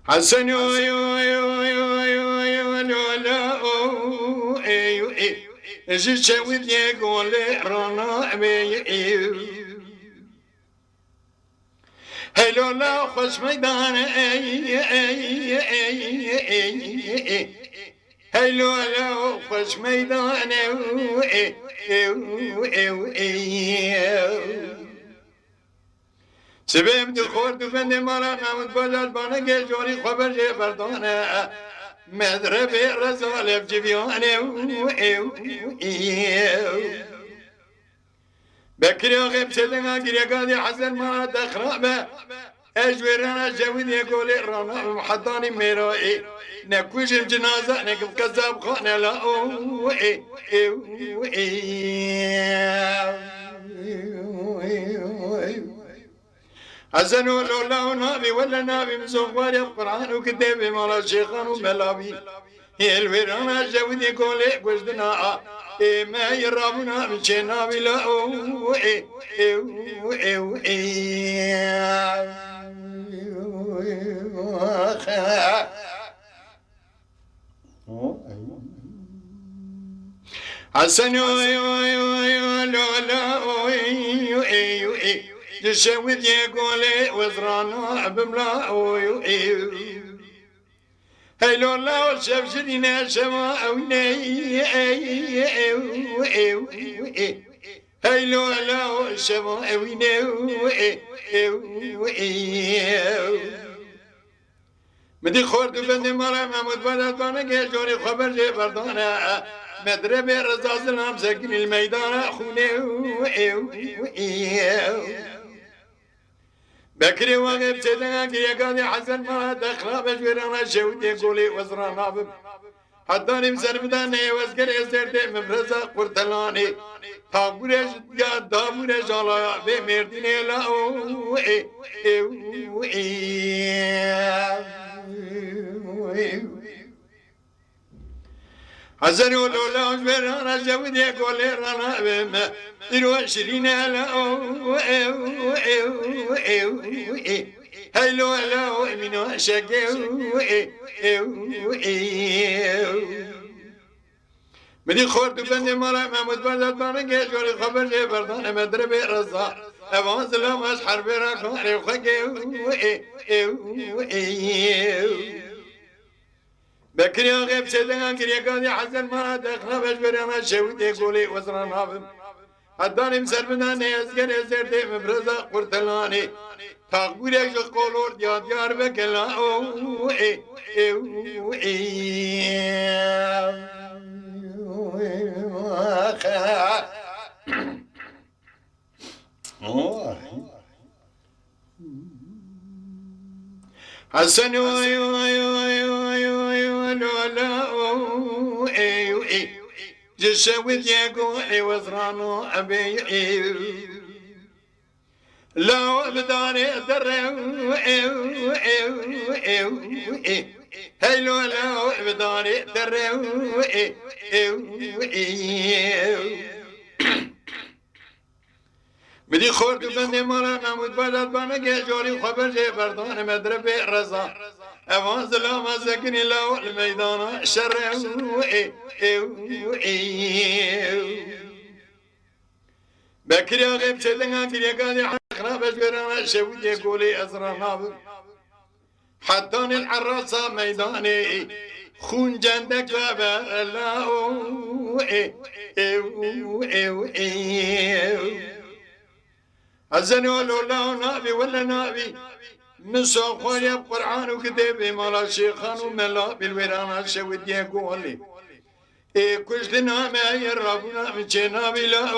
حسن زي شويد يقول رانا هلو لا خوش ميدان هلو لا خوش ميدان سبب دخور دفن مالا نامد بلد بانا جوري خبر جي بردانا مدرب رزال بجبيانه بكري غيب سلنا قريقادي حسن ما تخرابه اجويرنا جوين يقول رانا محضاني ميرائي نكوش الجنازة نقف كذاب خانة لا حسن ولا نابي ولا نابي مزوار القرآن وكتاب مالا شيخان وملابي هي الويرانا جوين يقول وجدنا ما يرابنا من نابي لا حسن جسود يقول وزرانا بملا هلو لا وشبشرنا سماونا هلو لا وسماونا مدي خورد بند مالا محمود بلد بانا جوري خبر جي بردانا مدرب رزاز الام سكن الميدان خونه بكري واقف سيدنا قريقادي حسن ما دخلا بجويرانا شوتي قولي وزرانا بم حداني مسرمدان وزكر يسرد مفرزا قرطلاني تاقوريش يا دابوريش على بمردين لا حسن ولولا وزبرانا جودي يقول رانا بما إلو شرينا لا هلو لا من شقيو مدي خورد بند مالا محمود بلد بانا جوري خبر جي بردان مدرب رزا اوان سلام اش حرب راكواني وخيو بكري غيب سيدنا قريقادي حسن ما دخنا بجبرنا شوتي قولي وزرانا بم حداني مسربنا نيزكر يسرتي مبرزا قرطلاني تاقبوري جو قولور ديار بكلا حسن جسود يقول وزرانو أبي لا بداري دري هلو لا بداري دري بدي خورد بندي مالا نمود بلد بانا جوري خبر جي بردان مدرب رزا اوان ظلام سكني لو الميدان شر بكري غيب سيدنا قريقادي حقنا بجبرنا شويد يقولي أزرانا حدان العراسة ميداني خون جندك بلا حسن ولا نابي ولا نابي من صوخوني بقرآن وكتابي مالا شيخان وملا بالويرانا شويد يقولي كش لنا ما يرابنا من جنابي لا